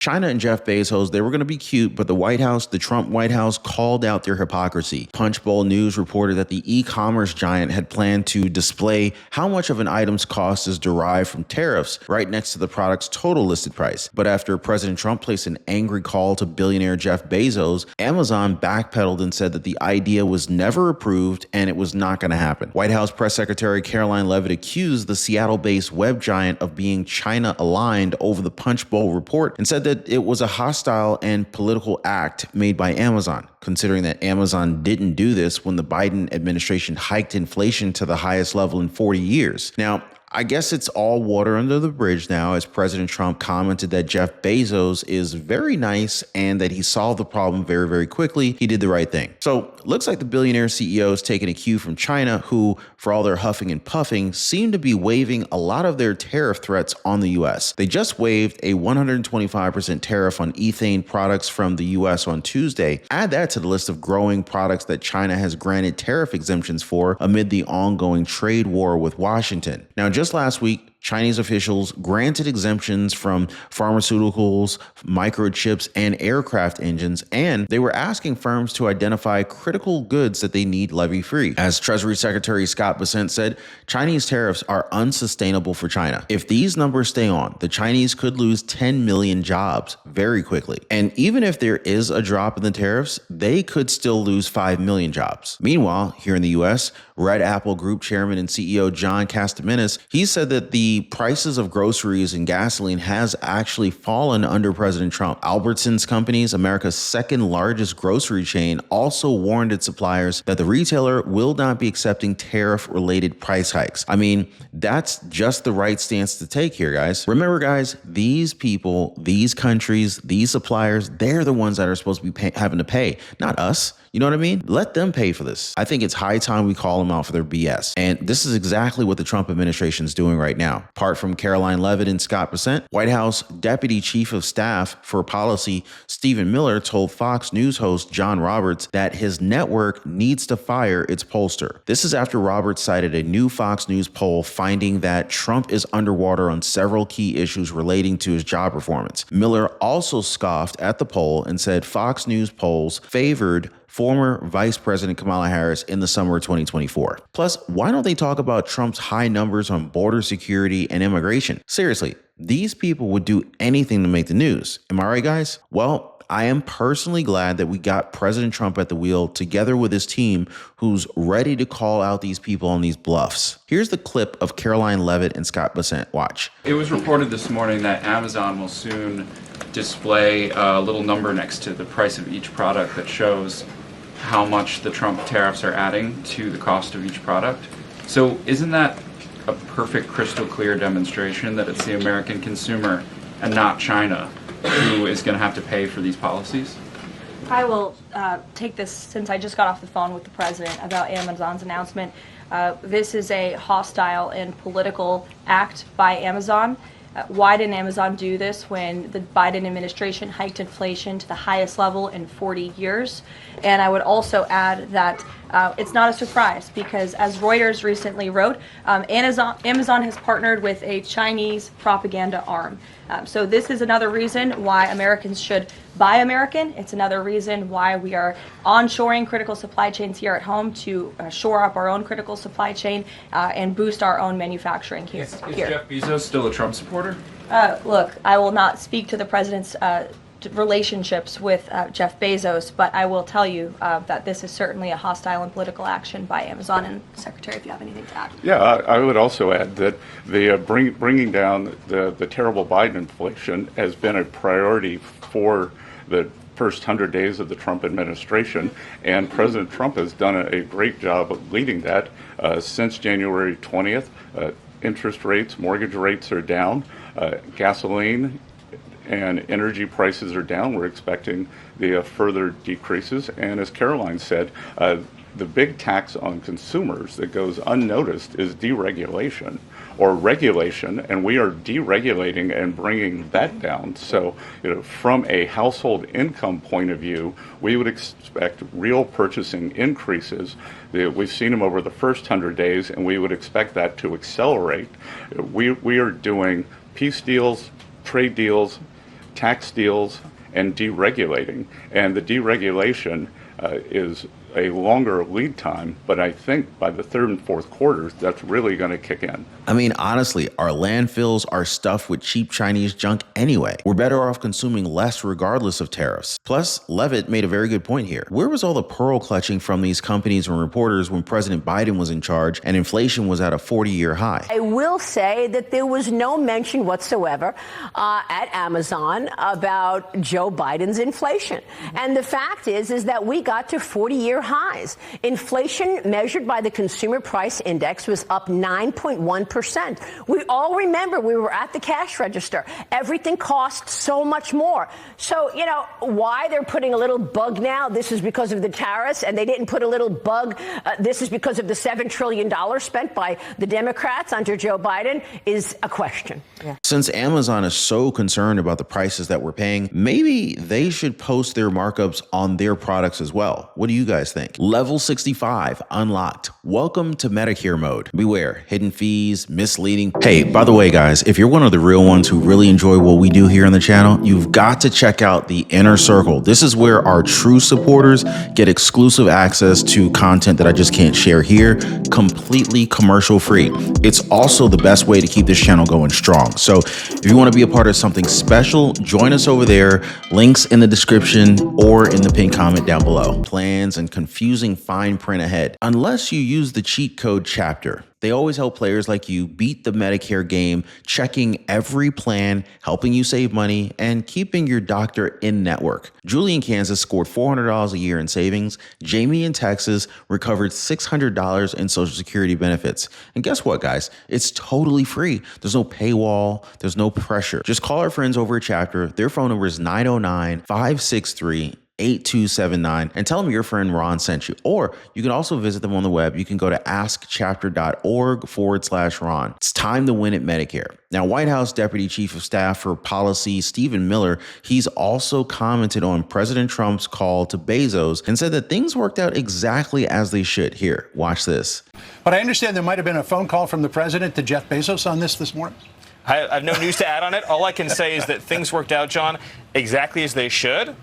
China and Jeff Bezos, they were going to be cute, but the White House, the Trump White House, called out their hypocrisy. Punchbowl News reported that the e-commerce giant had planned to display how much of an item's cost is derived from tariffs right next to the product's total listed price. But after President Trump placed an angry call to billionaire Jeff Bezos, Amazon backpedaled and said that the idea was never approved and it was not going to happen. White House Press Secretary Caroline Leavitt accused the Seattle-based web giant of being China-aligned over the Punchbowl report and said that it was a hostile and political act made by Amazon, considering that Amazon didn't do this when the Biden administration hiked inflation to the highest level in 40 years. Now, I guess it's all water under the bridge now, as President Trump commented that Jeff Bezos is very nice and that he solved the problem very, very quickly. He did the right thing. So it looks like the billionaire CEO is taking a cue from China, who, for all their huffing and puffing, seem to be waiving a lot of their tariff threats on the U.S. They just waived a 125% tariff on ethane products from the U.S. on Tuesday. Add that to the list of growing products that China has granted tariff exemptions for amid the ongoing trade war with Washington. Now, just last week, Chinese officials granted exemptions from pharmaceuticals, microchips, and aircraft engines, and they were asking firms to identify critical goods that they need levy-free. As Treasury Secretary Scott Bessent said, Chinese tariffs are unsustainable for China. If these numbers stay on, the Chinese could lose 10 million jobs very quickly. And even if there is a drop in the tariffs, they could still lose 5 million jobs. Meanwhile, here in the U.S., Red Apple Group Chairman and CEO John Castaminnis, he said that the prices of groceries and gasoline has actually fallen under President Trump. Albertsons Companies, America's second largest grocery chain, also warned its suppliers that the retailer will not be accepting tariff-related price hikes. I mean, that's just the right stance to take here, guys. Remember, guys, these people, these countries, these suppliers, they're the ones that are supposed to be having to pay, not us. You know what I mean? Let them pay for this. I think it's high time we call them out for their BS. And this is exactly what the Trump administration is doing right now. Apart from Caroline Leavitt and Scott Bessent, White House Deputy Chief of Staff for Policy Stephen Miller told Fox News host John Roberts that his network needs to fire its pollster. This is after Roberts cited a new Fox News poll finding that Trump is underwater on several key issues relating to his job performance. Miller also scoffed at the poll and said Fox News polls favored former Vice President Kamala Harris in the summer of 2024. Plus, why don't they talk about Trump's high numbers on border security and immigration? Seriously, these people would do anything to make the news. Am I right, guys? Well, I am personally glad that we got President Trump at the wheel together with his team, who's ready to call out these people on these bluffs. Here's the clip of Caroline Leavitt and Scott Bessent. Watch. It was reported this morning that Amazon will soon display a little number next to the price of each product that shows how much the Trump tariffs are adding to the cost of each product. So isn't that a perfect crystal clear demonstration that it's the American consumer and not China who is going to have to pay for these policies? I will take this, since I just got off the phone with the president about Amazon's announcement. This is a hostile and political act by Amazon. Why didn't Amazon do this when the Biden administration hiked inflation to the highest level in 40 years? And I would also add that it's not a surprise because, as Reuters recently wrote, Amazon has partnered with a Chinese propaganda arm. So this is another reason why Americans should buy American. It's another reason why we are onshoring critical supply chains here at home to shore up our own critical supply chain and boost our own manufacturing here. Is Jeff Bezos still a Trump supporter? Look, I will not speak to the president's relationships with Jeff Bezos, but I will tell you that this is certainly a hostile and political action by Amazon. And Secretary, if you have anything to add. Yeah, I would also add that the bringing down the terrible Biden inflation has been a priority for the first 100 days of the Trump administration, and President Trump has done a great job of leading that since January 20th. Interest rates, mortgage rates are down, gasoline and energy prices are down. We're expecting the further decreases. And as Caroline said, the big tax on consumers that goes unnoticed is deregulation or regulation, and we are deregulating and bringing that down. So, from a household income point of view, we would expect real purchasing increases. We've seen them over the first 100 days, and we would expect that to accelerate. We are doing peace deals, trade deals, tax deals and deregulating. And the deregulation is a longer lead time, but I think by the third and fourth quarters, that's really going to kick in. I mean, honestly, our landfills are stuffed with cheap Chinese junk anyway. We're better off consuming less regardless of tariffs. Plus, Levitt made a very good point here. Where was all the pearl clutching from these companies and reporters when President Biden was in charge and inflation was at a 40-year high? I will say that there was no mention whatsoever at Amazon about Joe Biden's inflation. And the fact is that we got to 40-year highs. Inflation measured by the Consumer Price Index was up 9.1%. We all remember we were at the cash register. Everything cost so much more. So, you know, why they're putting a little bug now, this is because of the tariffs, and they didn't put a little bug, this is because of the $7 trillion spent by the Democrats under Joe Biden, is a question. Yeah. Since Amazon is so concerned about the prices that we're paying, maybe they should post their markups on their products as well. What do you guys think? Level 65 unlocked. Welcome to Medicare mode. Beware, hidden fees, misleading. Hey, by the way, guys, if you're one of the real ones who really enjoy what we do here on the channel, you've got to check out the Inner Circle. This is where our true supporters get exclusive access to content that I just can't share here, completely commercial free. It's also the best way to keep this channel going strong. So if you want to be a part of something special, join us over there. Links in the description or in the pinned comment down below. Plans and confusing fine print ahead. Unless you use the cheat code chapter. They always help players like you beat the Medicare game, checking every plan, helping you save money, and keeping your doctor in network. Julie in Kansas scored $400 a year in savings. Jamie in Texas recovered $600 in Social Security benefits. And guess what, guys? It's totally free. There's no paywall. There's no pressure. Just call our friends over at Chapter. Their phone number is 909-563-8279 and tell them your friend Ron sent you. Or you can also visit them on the web. You can go to askchapter.org/Ron. It's time to win at Medicare. Now, White House Deputy Chief of Staff for Policy, Stephen Miller, he's also commented on President Trump's call to Bezos and said that things worked out exactly as they should. Here, watch this. But I understand there might have been a phone call from the president to Jeff Bezos on this morning. I have no news to add on it. All I can say is that things worked out, John, exactly as they should.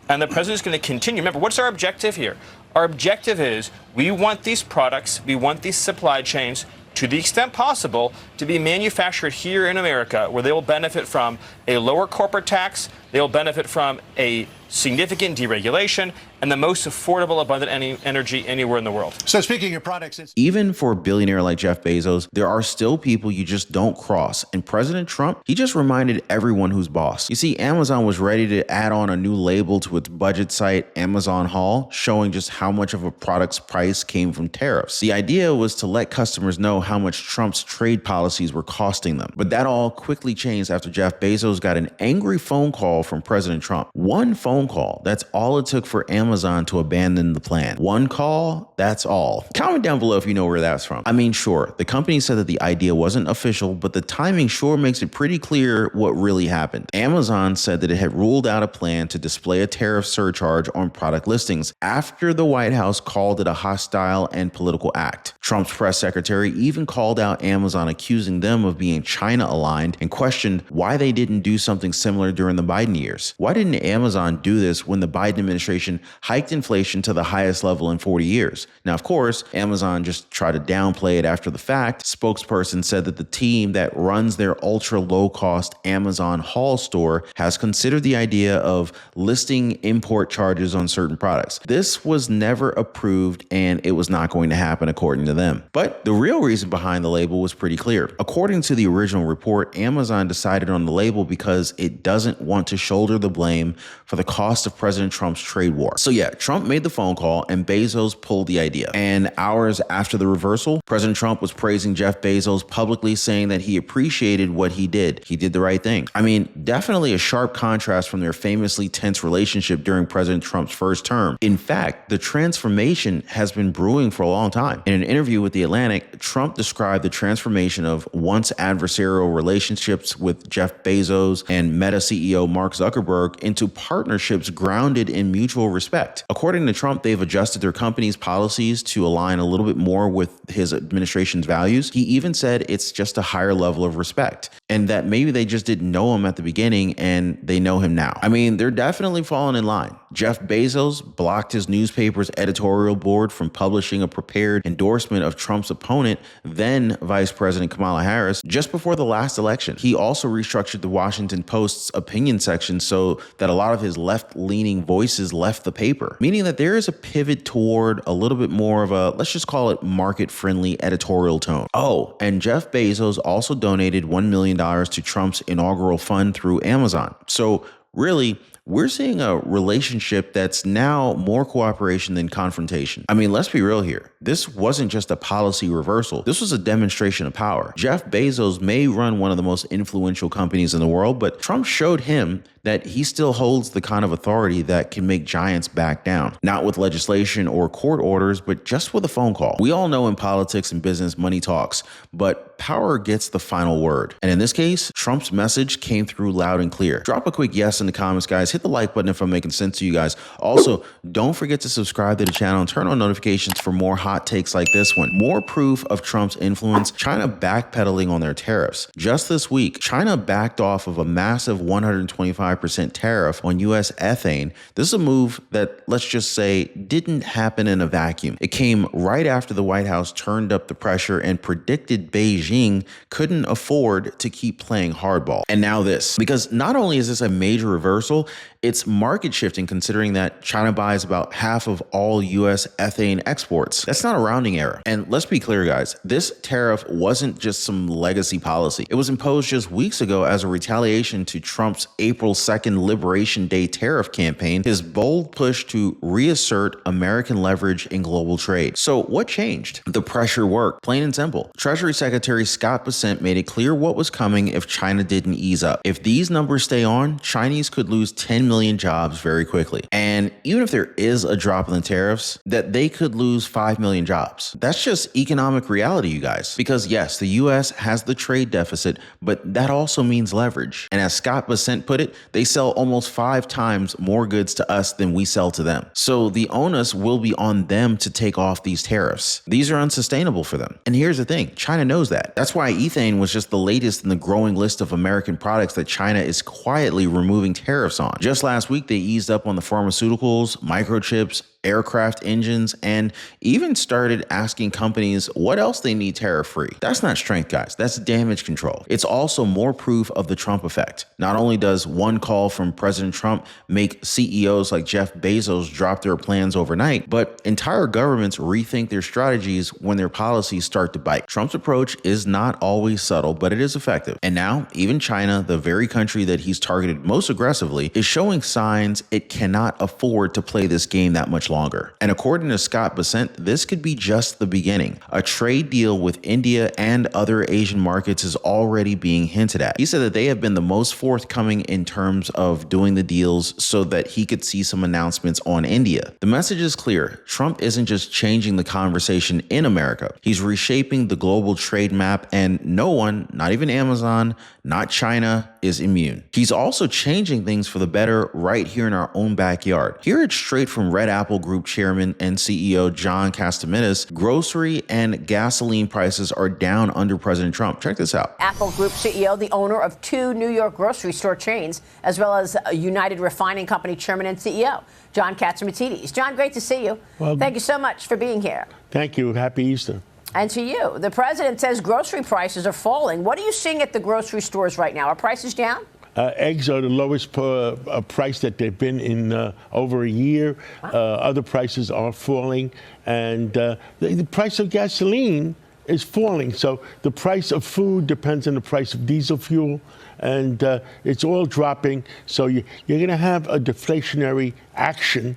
And the president's going to continue. Remember, what's our objective here? Our objective is we want these products, we want these supply chains, to the extent possible, to be manufactured here in America, where they will benefit from a lower corporate tax, they will benefit from a significant deregulation, and the most affordable, abundant energy anywhere in the world. So speaking of products, even for a billionaire like Jeff Bezos, there are still people you just don't cross. And President Trump, he just reminded everyone who's boss. You see, Amazon was ready to add on a new label to its budget site, Amazon Haul, showing just how much of a product's price came from tariffs. The idea was to let customers know how much Trump's trade policies were costing them. But that all quickly changed after Jeff Bezos got an angry phone call from President Trump. One phone call, that's all it took for Amazon to abandon the plan. One call, that's all. Comment down below if you know where that's from. I mean, sure, the company said that the idea wasn't official, but the timing sure makes it pretty clear what really happened. Amazon said that it had ruled out a plan to display a tariff surcharge on product listings after the White House called it a hostile and political act. Trump's press secretary even called out Amazon, accusing them of being China aligned, and questioned why they didn't do something similar during the Biden years. Why didn't Amazon do this when the Biden administration hiked inflation to the highest level in 40 years? Now, of course, Amazon just tried to downplay it after the fact. Spokesperson said that the team that runs their ultra low-cost Amazon Haul store has considered the idea of listing import charges on certain products. This was never approved, and it was not going to happen according to them. But the real reason behind the label was pretty clear. According to the original report, Amazon decided on the label because it doesn't want to shoulder the blame for the cost of President Trump's trade war. So yeah, Trump made the phone call and Bezos pulled the idea. And hours after the reversal, President Trump was praising Jeff Bezos publicly, saying that he appreciated what he did. He did the right thing. I mean, definitely a sharp contrast from their famously tense relationship during President Trump's first term. In fact, the transformation has been brewing for a long time. In an interview with The Atlantic, Trump described the transformation of once adversarial relationships with Jeff Bezos and Meta CEO Mark Zuckerberg into partnerships partnerships grounded in mutual respect. According to Trump, they've adjusted their company's policies to align a little bit more with his administration's values. He even said it's just a higher level of respect and that maybe they just didn't know him at the beginning and they know him now. I mean, they're definitely falling in line. Jeff Bezos blocked his newspaper's editorial board from publishing a prepared endorsement of Trump's opponent, then Vice President Kamala Harris, just before the last election. He also restructured the Washington Post's opinion section so that a lot of his left-leaning voices left the paper, meaning that there is a pivot toward a little bit more of a, let's just call it market-friendly editorial tone. Oh, and Jeff Bezos also donated $1 million to Trump's inaugural fund through Amazon. So really, we're seeing a relationship that's now more cooperation than confrontation. I mean, let's be real here. This wasn't just a policy reversal. This was a demonstration of power. Jeff Bezos may run one of the most influential companies in the world, but Trump showed him that he still holds the kind of authority that can make giants back down. Not with legislation or court orders, but just with a phone call. We all know in politics and business, money talks, but power gets the final word. And in this case, Trump's message came through loud and clear. Drop a quick yes in the comments, guys. Hit the like button if I'm making sense to you guys. Also, don't forget to subscribe to the channel and turn on notifications for more hot takes like this one. More proof of Trump's influence, China backpedaling on their tariffs. Just this week, China backed off of a massive 125% tariff on U.S. ethane. This is a move that, let's just say, didn't happen in a vacuum. It came right after the White House turned up the pressure and predicted Beijing couldn't afford to keep playing hardball. And now this, because not only is this a major reversal, it's market shifting considering that China buys about half of all U.S. ethane exports. That's not a rounding error. And let's be clear, guys, this tariff wasn't just some legacy policy. It was imposed just weeks ago as a retaliation to Trump's April 2nd Liberation Day tariff campaign, his bold push to reassert American leverage in global trade. So what changed? The pressure worked, plain and simple. Treasury Secretary Scott Bessent made it clear what was coming if China didn't ease up. If these numbers stay on, Chinese could lose 10 million jobs very quickly. And even if there is a drop in the tariffs, that they could lose 5 million jobs. That's just economic reality, you guys. Because yes, the U.S. has the trade deficit, but that also means leverage. And as Scott Bessent put it, they sell almost 5 times more goods to us than we sell to them. So the onus will be on them to take off these tariffs. These are unsustainable for them. And here's the thing, China knows that. That's why ethane was just the latest in the growing list of American products that China is quietly removing tariffs on. Just last week, they eased up on the pharmaceuticals, microchips, aircraft engines, and even started asking companies what else they need tariff-free. That's not strength, guys. That's damage control. It's also more proof of the Trump effect. Not only does one call from President Trump make CEOs like Jeff Bezos drop their plans overnight, but entire governments rethink their strategies when their policies start to bite. Trump's approach is not always subtle, but it is effective. And now, even China, the very country that he's targeted most aggressively, is showing signs it cannot afford to play this game that much longer. And according to Scott Bessent, this could be just the beginning. A trade deal with India and other Asian markets is already being hinted at. He said that they have been the most forthcoming in terms of doing the deals so that he could see some announcements on India. The message is clear. Trump isn't just changing the conversation in America. He's reshaping the global trade map, and no one, not even Amazon, not China, is immune. He's also changing things for the better right here in our own backyard. Hear it straight from Red Apple Group Chairman and CEO John Castamittis. Grocery and gasoline prices are down under President Trump. Check this out. Apple Group CEO, the owner of 2 New York grocery store chains, as well as a United Refining Company Chairman and CEO, John Catsimatidis. John, great to see you. Well, thank you so much for being here. Thank you. Happy Easter. And to you. The president says grocery prices are falling. What are you seeing at the grocery stores right now? Are prices down? Eggs are the lowest price that they've been in over a year. Wow. Other prices are falling. And the price of gasoline is falling. So the price of food depends on the price of diesel fuel. And it's all dropping. So you're going to have a deflationary action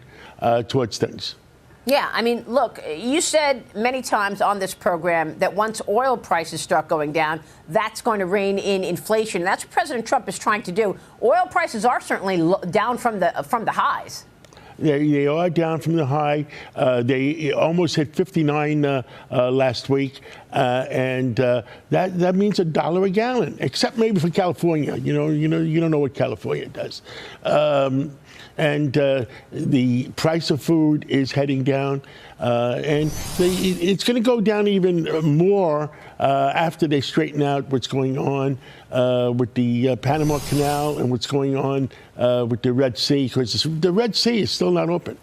towards things. Yeah, I mean, look, you said many times on this program that once oil prices start going down, that's going to rein in inflation. That's what President Trump is trying to do. Oil prices are certainly down from the highs. They are down from the high. They almost hit 59 last week, and that means $1 a gallon, except maybe for California. You don't know what California does. and the price of food is heading down. And it's going to go down even more after they straighten out what's going on with the Panama Canal and what's going on with the Red Sea, because the Red Sea is still not open.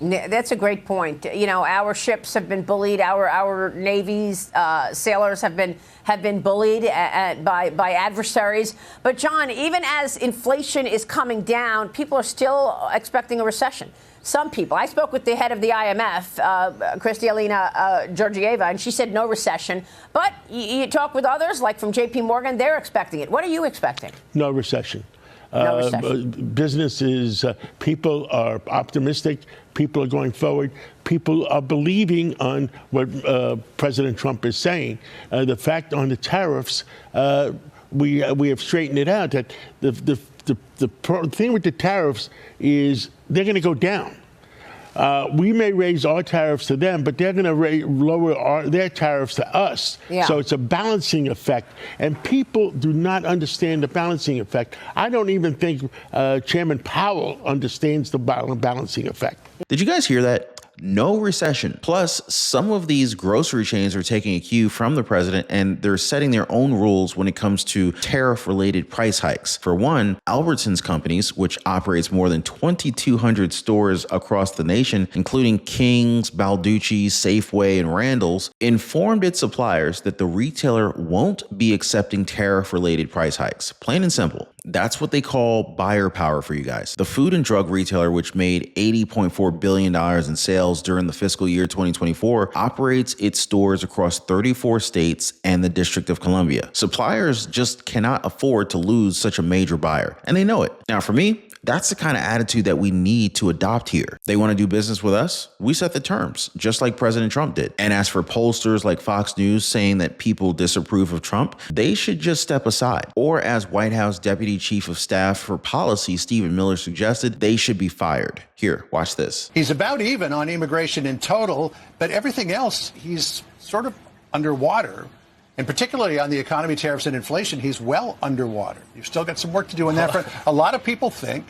That's a great point. You know, our ships have been bullied. Our navy's sailors have been bullied by adversaries. But John, even as inflation is coming down, people are still expecting a recession. Some people. I spoke with the head of the IMF, Kristalina Georgieva, and she said no recession. But you talk with others, like from J.P. Morgan, they're expecting it. What are you expecting? No recession. No recession. Business is, people are optimistic. People are going forward. People are believing on what President Trump is saying. The fact on the tariffs, we have straightened it out that the thing with the tariffs is they're going to go down. We may raise our tariffs to them, but they're going to lower their tariffs to us. Yeah. So it's a balancing effect. And people do not understand the balancing effect. I don't even think Chairman Powell understands the balancing effect. Did you guys hear that? No recession. Plus, some of these grocery chains are taking a cue from the president, and they're setting their own rules when it comes to tariff-related price hikes. For one, Albertsons Companies, which operates more than 2,200 stores across the nation, including King's, Balducci's, Safeway, and Randall's, informed its suppliers that the retailer won't be accepting tariff-related price hikes. Plain and simple. That's what they call buyer power for you guys. The food and drug retailer, which made $80.4 billion in sales during the fiscal year 2024, operates its stores across 34 states and the District of Columbia. Suppliers just cannot afford to lose such a major buyer, and they know it. Now, for me, that's the kind of attitude that we need to adopt here. They want to do business with us, we set the terms, just like President Trump did. And as for pollsters like Fox News saying that people disapprove of Trump, they should just step aside. Or as White House Deputy Chief of Staff for Policy Stephen Miller suggested, they should be fired. Here, watch this. He's about even on immigration in total, but everything else, he's sort of underwater. And particularly on the economy, tariffs, and inflation, he's well underwater. You've still got some work to do on that front. A lot of people think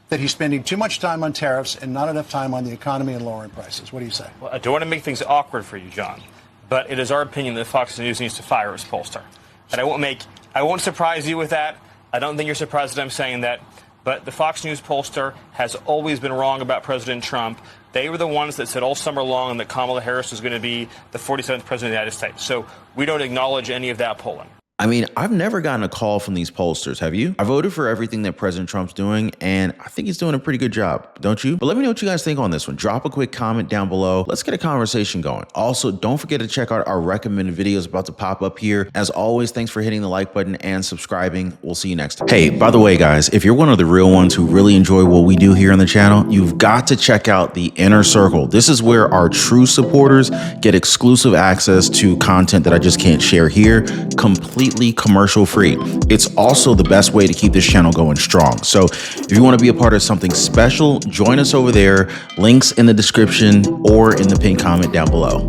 that he's spending too much time on tariffs and not enough time on the economy and lowering prices. What do you say? Well, I don't want to make things awkward for you, John, but it is our opinion that Fox News needs to fire its pollster. And I won't surprise you with that. I don't think you're surprised that I'm saying that. But the Fox News pollster has always been wrong about President Trump. They were the ones that said all summer long that Kamala Harris was going to be the 47th president of the United States. So we don't acknowledge any of that polling. I mean, I've never gotten a call from these pollsters, have you? I voted for everything that President Trump's doing, and I think he's doing a pretty good job, don't you? But let me know what you guys think on this one. Drop a quick comment down below. Let's get a conversation going. Also, don't forget to check out our recommended videos about to pop up here. As always, thanks for hitting the like button and subscribing. We'll see you next time. Hey, by the way, guys, if you're one of the real ones who really enjoy what we do here on the channel, you've got to check out the Inner Circle. This is where our true supporters get exclusive access to content that I just can't share here, completely commercial free. It's also the best way to keep this channel going strong. So if you want to be a part of something special, join us over there. Links in the description or in the pinned comment down below.